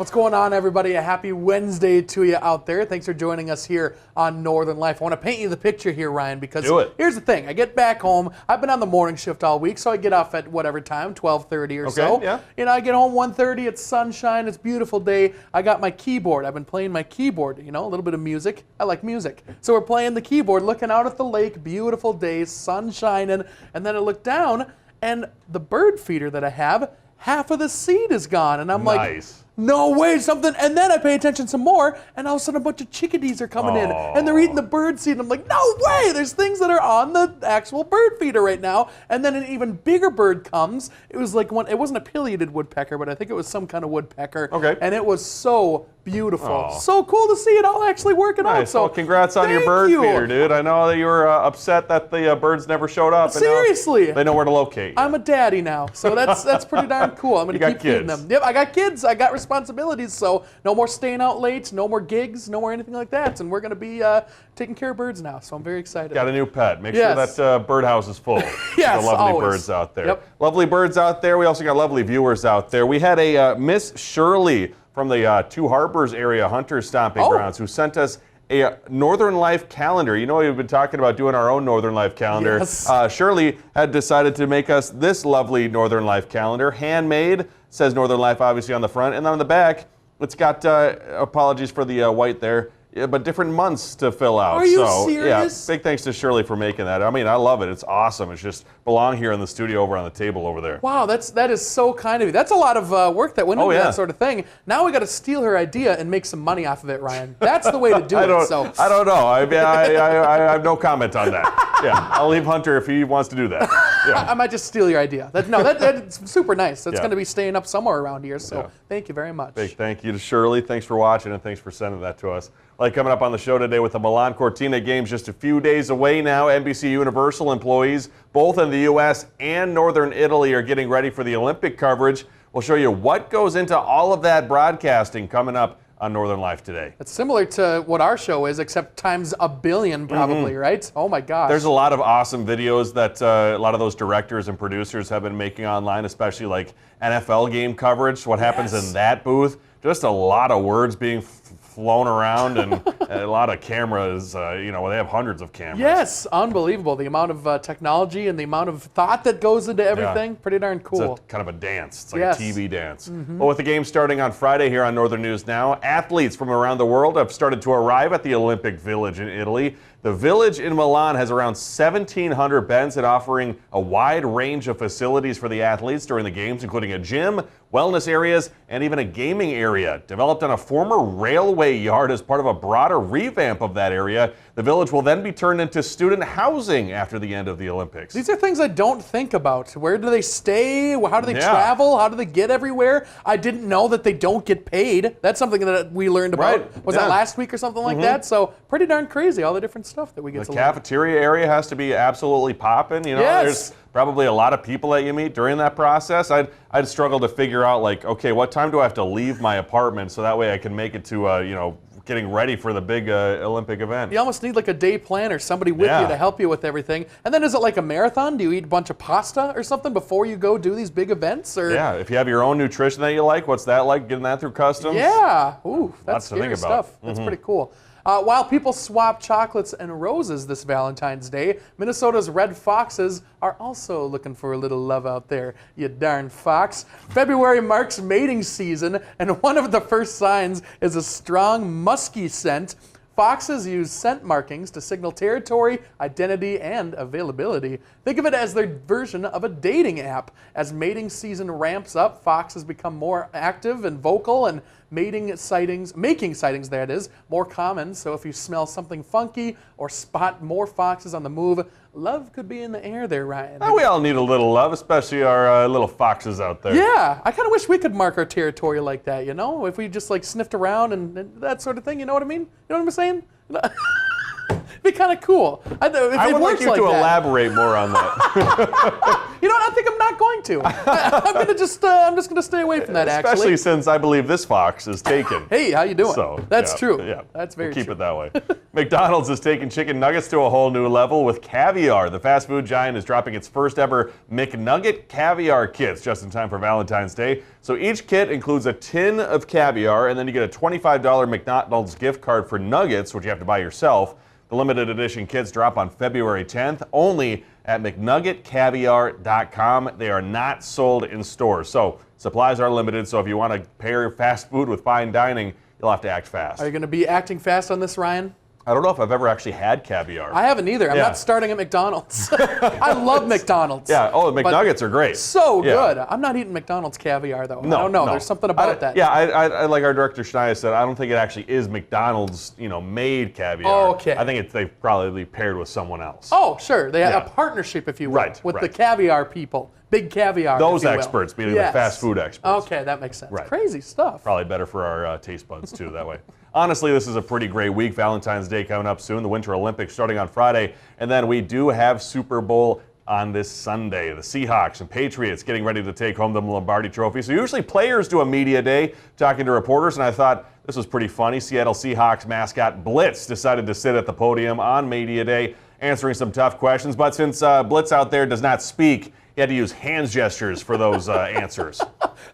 What's going on, everybody? A happy Wednesday to you out there. Thanks for joining us here on Northern Life. I want to paint you the picture here, Ryan, because here's the thing. I get back home. I've been on the morning shift all week, so I get off at whatever time, 12:30 or so. Yeah. You know, I get home 1:30. It's sunshine. It's a beautiful day. I got my keyboard. I've been playing my keyboard, you know, a little bit of music. I like music. So we're playing the keyboard, looking out at the lake, beautiful day, sun shining, and then I look down, and the bird feeder that I have, half of the seed is gone. And I'm like, no way, something. And then I pay attention some more, and all of a sudden a bunch of chickadees are coming in, and they're eating the bird seed. And I'm like, no way, there's things that are on the actual bird feeder right now. And then an even bigger bird comes. It was like one, it wasn't a pileated woodpecker, but I think it was some kind of woodpecker. Okay. And it was so beautiful. So cool to see it all actually working out. So well, congrats on your bird feeder, dude. I know that you were upset that the birds never showed up. Seriously. And now they know where to locate you. I'm a daddy now, so that's pretty darn cool. I'm going to keep feeding them. Yep, I got kids. I got responsibilities, so no more staying out late, no more gigs, no more anything like that. And we're going to be taking care of birds now, so I'm very excited. Got a new pet. Make sure that birdhouse is full. Yes, the lovely always. birds out there. Yep. Lovely birds out there. We also got lovely viewers out there. We had a Miss Shirley from the Two Harbors area Hunter Stomping Grounds who sent us a Northern Life calendar. You know, we've been talking about doing our own Northern Life calendar. Yes. Shirley had decided to make us this lovely Northern Life calendar, handmade. Says Northern Life obviously on the front, and on the back it's got apologies for the white there, but different months to fill out. Are you serious? Yeah, big thanks to Shirley for making that. I mean, I love it. It's awesome. It's just belong here in the studio over on the table over there. Wow, that is so kind of you. That's a lot of work that went into that sort of thing. Now we got to steal her idea and make some money off of it, Ryan. That's the way to do it. I don't know. I have no comment on that. Yeah, I'll leave Hunter if he wants to do that. Yeah. I might just steal your idea. That's super nice. That's going to be staying up somewhere around here. So thank you very much. Big thank you to Shirley. Thanks for watching and thanks for sending that to us. Like coming up on the show today with the Milan Cortina games just a few days away now. NBC Universal employees, both in the U.S. and Northern Italy, are getting ready for the Olympic coverage. We'll show you what goes into all of that broadcasting coming up on Northern Life today. It's similar to what our show is, except times a billion probably, right? Oh my gosh. There's a lot of awesome videos that a lot of those directors and producers have been making online, especially like NFL game coverage, what happens in that booth. Just a lot of words being flown around and a lot of cameras, you know, they have hundreds of cameras. Yes, unbelievable. The amount of technology and the amount of thought that goes into everything, pretty darn cool. It's kind of a dance. It's like a TV dance. Well, with the game starting on Friday here on Northern News Now, athletes from around the world have started to arrive at the Olympic Village in Italy. The Village in Milan has around 1,700 beds and offering a wide range of facilities for the athletes during the games, including a gym, wellness areas, and even a gaming area. Developed on a former railway yard as part of a broader revamp of that area, the Village will then be turned into student housing after the end of the Olympics. These are things I don't think about. Where do they stay? How do they travel? How do they get everywhere? I didn't know that they don't get paid. That's something that we learned about. Was that last week or something like that? So pretty darn crazy, all the different stuff that we get to learn. The cafeteria area has to be absolutely popping. You know, there's probably a lot of people that you meet during that process. I'd struggle to figure out, like, okay, what time do I have to leave my apartment so that way I can make it to, you know, getting ready for the big Olympic event. You almost need like a day plan or somebody with you to help you with everything. And then is it like a marathon? Do you eat a bunch of pasta or something before you go do these big events? Or if you have your own nutrition that you like, what's that like, getting that through customs? Yeah, ooh, that's scary stuff. That's pretty cool. While people swap chocolates and roses this Valentine's Day, Minnesota's Red Foxes are also looking for a little love out there, you darn fox. February marks mating season, and one of the first signs is a strong, musky scent. Foxes use scent markings to signal territory, identity, and availability. Think of it as their version of a dating app. As mating season ramps up, foxes become more active and vocal, and making sightings that is, more common. So if you smell something funky or spot more foxes on the move, love could be in the air there, Ryan. We all need a little love, especially our little foxes out there. Yeah, I kind of wish we could mark our territory like that, you know? If we just like sniffed around and that sort of thing, you know what I mean? You know what I'm saying? be kind of cool. I would like you to elaborate more on that. You know what? I think I'm not going to. I'm just gonna stay away from that. Especially since I believe this fox is taken. Hey, how you doing? So that's true. Yeah, that's very we'll keep true. it that way. McDonald's is taking chicken nuggets to a whole new level with caviar. The fast food giant is dropping its first ever McNugget caviar kits just in time for Valentine's Day. So each kit includes a tin of caviar, and then you get a $25 McDonald's gift card for nuggets, which you have to buy yourself. The limited edition kits drop on February 10th, only at McNuggetCaviar.com. They are not sold in stores, so supplies are limited. So if you want to pair fast food with fine dining, you'll have to act fast. Are you going to be acting fast on this, Ryan? I don't know if I've ever actually had caviar. I haven't either. I'm not starting at McDonald's. I love McDonald's. Yeah, McNuggets are great. So good. I'm not eating McDonald's caviar, though. No, I don't know. No. There's something about that. Yeah, I like our director Shania said, I don't think it actually is McDonald's, made caviar. Oh, okay. I think they've probably paired with someone else. Oh, sure. They have a partnership, if you will, with the caviar people. Big caviar. Those experts, meaning the fast food experts. Okay, that makes sense. Right. Crazy stuff. Probably better for our taste buds, too, that way. Honestly, this is a pretty great week. Valentine's Day coming up soon, the Winter Olympics starting on Friday, and then we do have Super Bowl on this Sunday. The Seahawks and Patriots getting ready to take home the Lombardi Trophy. So usually players do a media day talking to reporters, and I thought this was pretty funny. Seattle Seahawks mascot Blitz decided to sit at the podium on media day answering some tough questions, but since Blitz out there does not speak, he had to use hands gestures for those answers.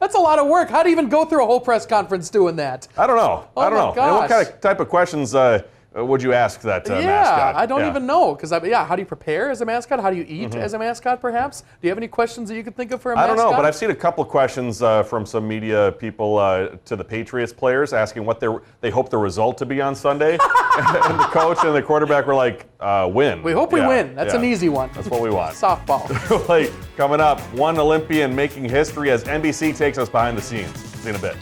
That's a lot of work. How do you even go through a whole press conference doing that? I don't know. I don't know. And what kind of type of questions would you ask that mascot? I don't even know. Because, how do you prepare as a mascot? How do you eat as a mascot, perhaps? Do you have any questions that you could think of for a mascot? I don't know, but I've seen a couple questions from some media people to the Patriots players asking what they hope the result to be on Sunday. And the coach and the quarterback were like, win. We hope we win. That's an easy one. That's what we want. Softball. Coming up, one Olympian making history as NBC takes us behind the scenes. See you in a bit.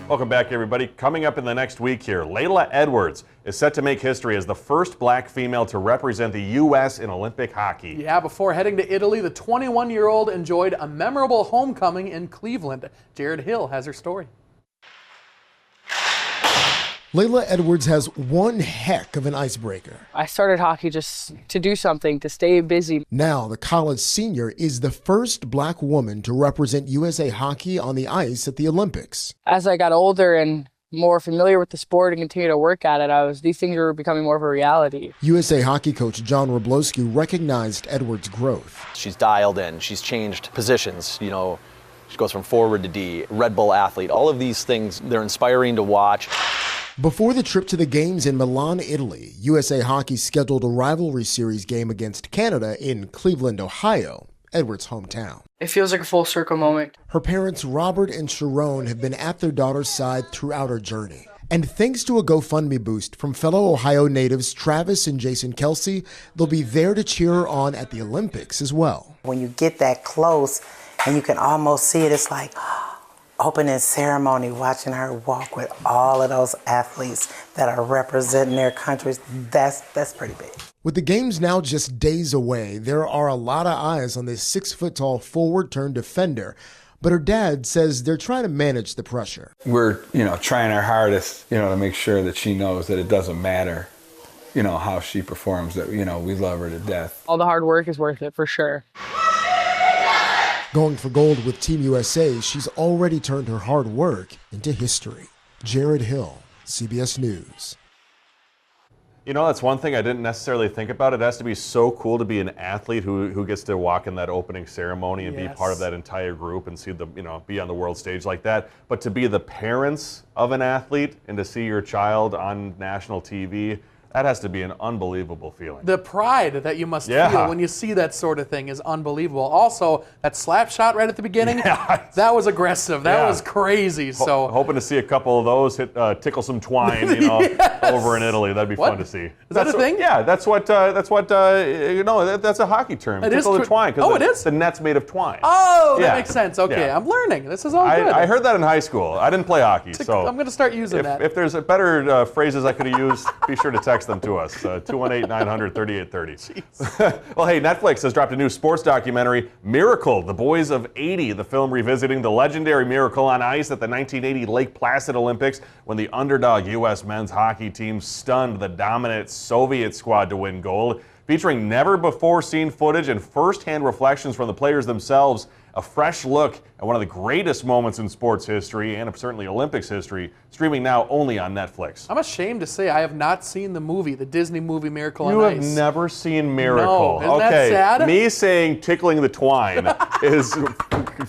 Welcome back, everybody. Coming up in the next week here, Layla Edwards is set to make history as the first black female to represent the U.S. in Olympic hockey. Yeah, before heading to Italy, the 21-year-old enjoyed a memorable homecoming in Cleveland. Jared Hill has her story. Layla Edwards has one heck of an icebreaker. I started hockey just to do something, to stay busy. Now, the college senior is the first black woman to represent USA Hockey on the ice at the Olympics. As I got older and more familiar with the sport and continued to work at it, these things were becoming more of a reality. USA Hockey coach John Wroblewski recognized Edwards' growth. She's dialed in. She's changed positions. She goes from forward to D, Red Bull athlete. All of these things, they're inspiring to watch. Before the trip to the games in Milan, Italy, USA Hockey scheduled a rivalry series game against Canada in Cleveland, Ohio, Edwards' hometown. It feels like a full circle moment. Her parents, Robert and Sharon, have been at their daughter's side throughout her journey. And thanks to a GoFundMe boost from fellow Ohio natives Travis and Jason Kelsey, they'll be there to cheer her on at the Olympics as well. When you get that close and you can almost see it, it's like opening ceremony, watching her walk with all of those athletes that are representing their countries. That's pretty big. With the games now just days away, there are a lot of eyes on this 6-foot-tall forward-turned defender. But her dad says they're trying to manage the pressure. We're, trying our hardest, to make sure that she knows that it doesn't matter, how she performs, that, we love her to death. All the hard work is worth it, for sure. Going for gold with Team USA, she's already turned her hard work into history. Jared Hill, CBS News. That's one thing I didn't necessarily think about. It has to be so cool to be an athlete who gets to walk in that opening ceremony and be part of that entire group and see be on the world stage like that. But to be the parents of an athlete and to see your child on national TV, that has to be an unbelievable feeling. The pride that you must feel when you see that sort of thing is unbelievable. Also, that slap shot right at the beginning, that was aggressive. That was crazy. So hoping to see a couple of those tickle some twine, over in Italy. That'd be fun to see. Is that a thing? Yeah, that's what that's a hockey term. Tickle the twine. Oh, it is? The net's made of twine. Oh, that makes sense. Okay, I'm learning. This is all good. I heard that in high school. I didn't play hockey, so I'm going to start using that. If there's better phrases I could have used, be sure to text text them to us, 218-900-3830. Well, hey, Netflix has dropped a new sports documentary, Miracle, The Boys of 80. The film revisiting the legendary miracle on ice at the 1980 Lake Placid Olympics when the underdog U.S. men's hockey team stunned the dominant Soviet squad to win gold. Featuring never-before-seen footage and first-hand reflections from the players themselves, a fresh look at one of the greatest moments in sports history and certainly Olympics history, streaming now only on Netflix. I'm ashamed to say I have not seen the movie, the Disney movie Miracle You on have Ice. never seen Miracle. No, isn't that sad? Me saying tickling the twine is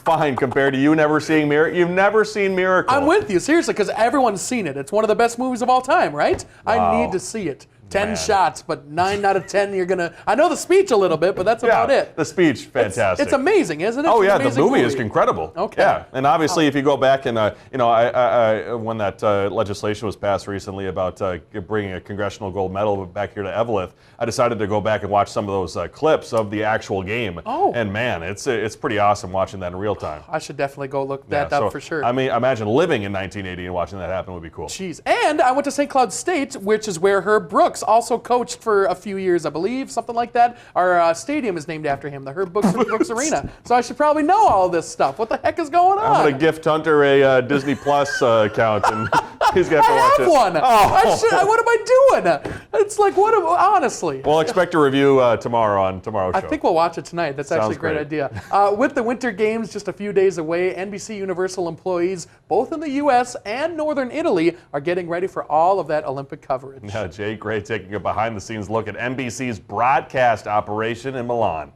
fine compared to you never seeing Miracle. You've never seen Miracle. I'm with you, seriously, because everyone's seen it. It's one of the best movies of all time, right? Wow. I need to see it. 10 Man. shots, but 9 out of 10 you're going to... I know the speech a little bit, but that's about it. The speech, fantastic. It's amazing, isn't it? Oh It's yeah, an the amazing movie is incredible. Okay. Yeah, and obviously, if you go back and when that legislation was passed recently about bringing a congressional gold medal back here to Evelyn, I decided to go back and watch some of those clips of the actual game. Oh. And man, it's pretty awesome watching that in real time. I should definitely go look that up for sure. I mean, imagine living in 1980 and watching that happen would be cool. Jeez. And I went to St. Cloud State, which is where Herb Brooks also coached for a few years, I believe, something like that. Our stadium is named after him, the Herb Brooks Arena. So I should probably know all this stuff. What the heck is going on? I'm going to gift Hunter a Disney Plus account, and he's going to have to watch it. one. Oh. What am I doing? It's like, honestly. We'll expect a review tomorrow on tomorrow's show. I think we'll watch it tonight. That's actually a great idea. With the Winter Games just a few days away, NBC Universal employees, both in the U.S. and Northern Italy, are getting ready for all of that Olympic coverage. Yeah, Jay Gray taking a behind-the-scenes look at NBC's broadcast operation in Milan.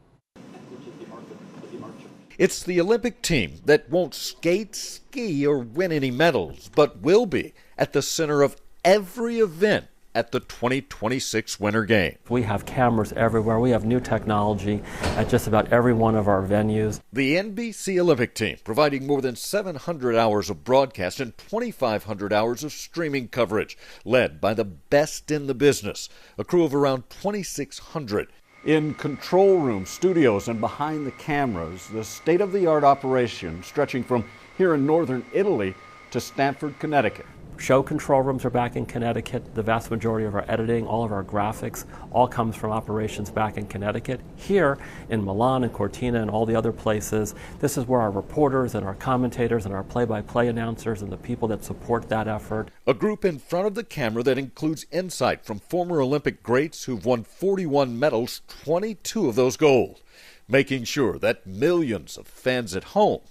It's the Olympic team that won't skate, ski, or win any medals, but will be at the center of every event at the 2026 Winter Games. We have cameras everywhere. We have new technology at just about every one of our venues. The NBC Olympic team providing more than 700 hours of broadcast and 2,500 hours of streaming coverage, led by the best in the business, a crew of around 2,600. In control rooms, studios, and behind the cameras, the state-of-the-art operation stretching from here in northern Italy to Stamford, Connecticut. Show control rooms are back in Connecticut. The vast majority of our editing, all of our graphics, all comes from operations back in Connecticut. Here in Milan and Cortina and all the other places, this is where our reporters and our commentators and our play-by-play announcers and the people that support that effort. A group in front of the camera that includes insight from former Olympic greats who've won 41 medals, 22 of those gold, making sure that millions of fans at home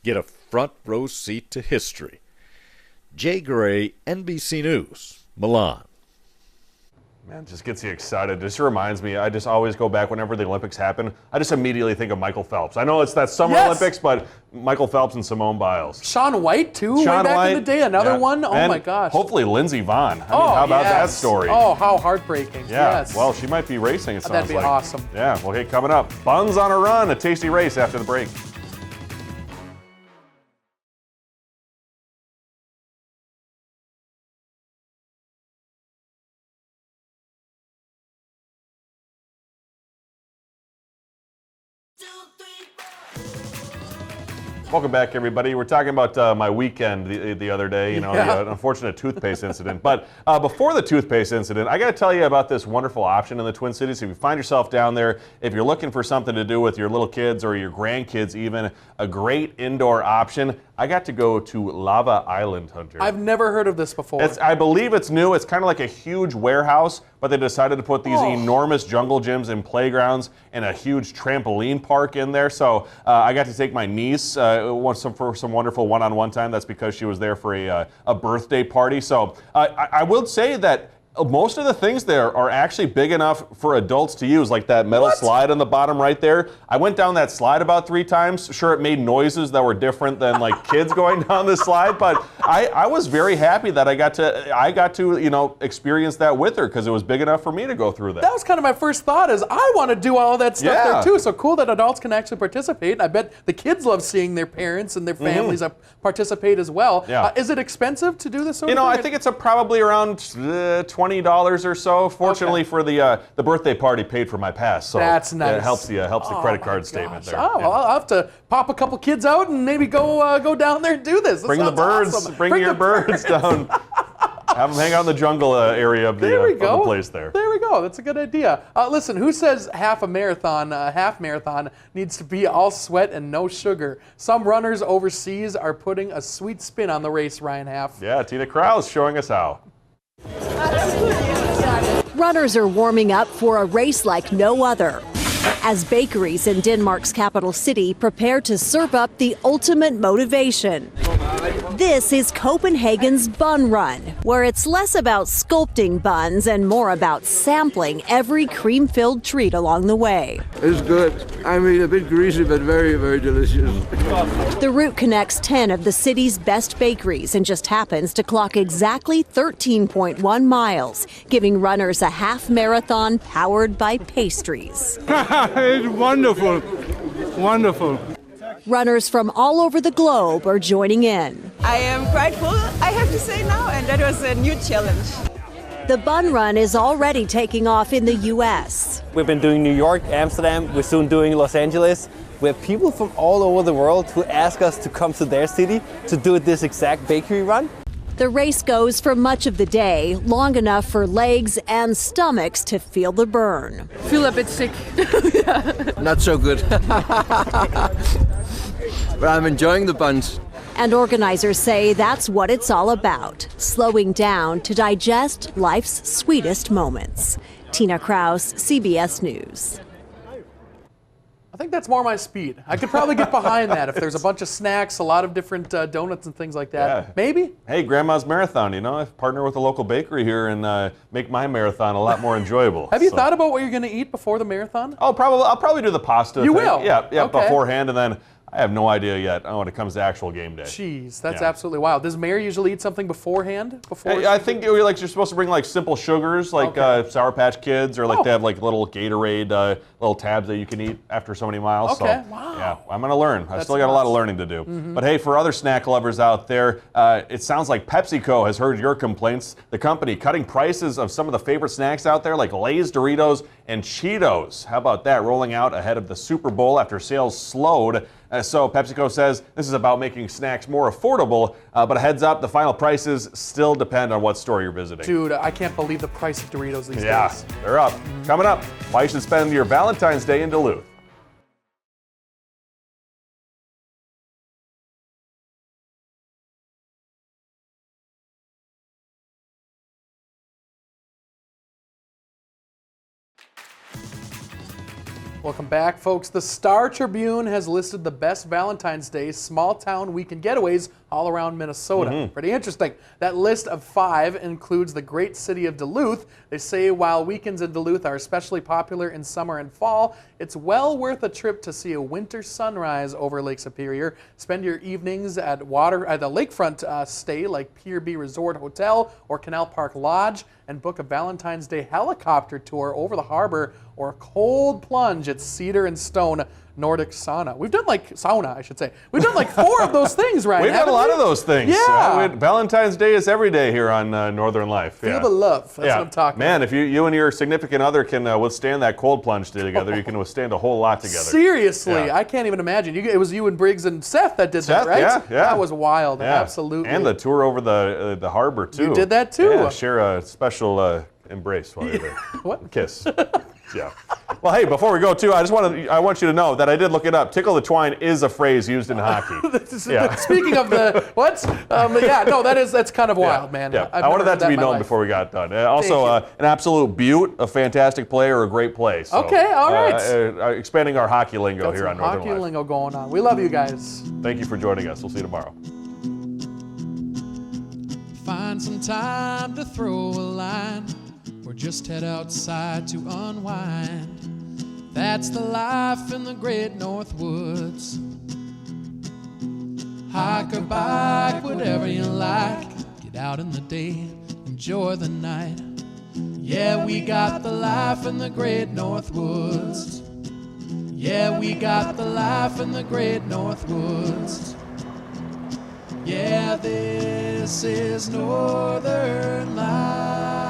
get a front row seat to history. Jay Gray, NBC News, Milan. Man, it just gets you excited. Just reminds me, I just always go back whenever the Olympics happen. I just immediately think of Michael Phelps. I know it's that Summer Olympics, but Michael Phelps and Simone Biles. Shaun White, too, way back in the day. Another one. Oh, and my gosh. Hopefully Lindsey Vonn. How about that story? Oh, how heartbreaking. Yeah, Yes. well, she might be racing, it sounds like. That'd be awesome. Yeah, well, hey, coming up, Buns on a Run, a tasty race after the break. Welcome back, everybody. We're talking about my weekend the other day, the unfortunate toothpaste incident. But before the toothpaste incident, I got to tell you about this wonderful option in the Twin Cities. If you find yourself down there, if you're looking for something to do with your little kids or your grandkids even, a great indoor option, I got to go to Lava Island, Hunter. I've never heard of this before. I believe it's new. It's kind of like a huge warehouse, but they decided to put these enormous jungle gyms and playgrounds and a huge trampoline park in there. So I got to take my niece for some wonderful one-on-one time. That's because she was there for a birthday party. So I will say that most of the things there are actually big enough for adults to use, like that metal slide on the bottom right there. I went down that slide about 3 times. Sure, it made noises that were different than like kids going down the slide, but I was very happy that I got to experience that with her because it was big enough for me to go through that. That was kind of my first thought is I want to do all of that stuff there too. So cool that adults can actually participate. And I bet the kids love seeing their parents and their families participate as well. Yeah. Is it expensive to do this sort of thing? I think it's probably around $20 or so. Fortunately for the birthday party paid for my pass, so that's nice. It helps the credit card statement there. Oh, well, I'll have to pop a couple kids out and maybe go down there and do this. Bring the birds. Awesome. Bring your birds down. Have them hang out in the jungle area of the place there. There we go. That's a good idea. Listen, who says half marathon needs to be all sweat and no sugar? Some runners overseas are putting a sweet spin on the race, Ryan Half. Yeah, Tina Krause showing us how. Runners are warming up for a race like no other, as bakeries in Denmark's capital city prepare to serve up the ultimate motivation. This is Copenhagen's Bun Run, where it's less about sculpting buns and more about sampling every cream-filled treat along the way. It's good. I mean, a bit greasy, but very, very delicious. The route connects 10 of the city's best bakeries and just happens to clock exactly 13.1 miles, giving runners a half marathon powered by pastries. It's wonderful. Wonderful. Runners from all over the globe are joining in. I am quite full, I have to say now, and that was a new challenge. The Bun Run is already taking off in the U.S. We've been doing New York, Amsterdam, we're soon doing Los Angeles. We have people from all over the world who ask us to come to their city to do this exact bakery run. The race goes for much of the day, long enough for legs and stomachs to feel the burn. Feel a bit sick. Not so good. But I'm enjoying the buns. And organizers say that's what it's all about, slowing down to digest life's sweetest moments. Tina Krause, CBS News. I think that's more my speed. I could probably get behind that if there's a bunch of snacks, a lot of different donuts and things like that. Yeah. Maybe? Hey, Grandma's Marathon, I partner with a local bakery here and make my marathon a lot more enjoyable. Have you thought about what you're going to eat before the marathon? I'll probably do the pasta You thing. will? Yeah, Okay. beforehand, and then I have no idea yet when it comes to actual game day. Jeez, that's absolutely wild. Does Mary usually eat something beforehand? I think you're supposed to bring simple sugars like Sour Patch Kids, or they have little Gatorade little tabs that you can eat after so many miles. Okay, so, wow. Yeah, I'm gonna learn. I That's still got a lot of nuts. learning to do. Mhm. But hey, for other snack lovers out there, it sounds like PepsiCo has heard your complaints. The company cutting prices of some of the favorite snacks out there like Lay's, Doritos, and Cheetos. How about that? Rolling out ahead of the Super Bowl after sales slowed. So PepsiCo says this is about making snacks more affordable, but a heads up, the final prices still depend on what store you're visiting. Dude, I can't believe the price of Doritos these Yeah, days. they're up. Coming up, why you should spend your Valentine's Day in Duluth. Welcome back, folks. The Star Tribune has listed the best Valentine's Day small town weekend getaways all around Minnesota. Pretty interesting. That list of 5 includes the great city of Duluth. They say while weekends in Duluth are especially popular in summer and fall, it's well worth a trip to see a winter sunrise over Lake Superior. Spend your evenings at the lakefront stay like Pier B Resort Hotel or Canal Park Lodge, and book a Valentine's Day helicopter tour over the harbor or a cold plunge at Cedar and Stone Nordic Sauna. We've done sauna, I should say. We've done 4 of those things, Ryan. We've done a lot of those things. Yeah. Valentine's Day is every day here on Northern Life. Feel the love. That's what I'm talking Man, about. if you and your significant other can withstand that cold plunge together, you can withstand a whole lot together. Seriously, Yeah. I can't even imagine. It was you and Briggs and Seth that did that, right? Yeah. That was wild. Yeah. Absolutely. And the tour over the harbor, too. You did that, too? Yeah, share a special embrace while you're there. What? Kiss. Yeah. Well, hey, before we go, too, I want you to know that I did look it up. Tickle the twine is a phrase used in hockey. Yeah. Speaking of the what? That's kind of wild, man. Yeah. I've I wanted never that to heard be in my known life. before we got done. Also, an absolute beaut, a fantastic player, a great play. So, Okay, all right. expanding our hockey lingo Got here some on Northern hockey Life. lingo going on. We love you guys. Thank you for joining us. We'll see you tomorrow. Find some time to throw a line or just head outside to unwind. That's the life in the great North Woods. Hike or bike, whatever you like. Get out in the day, enjoy the night. Yeah, we got the life in the great North Woods. Yeah, we got the life in the great North Woods. Yeah, this is Northern Life.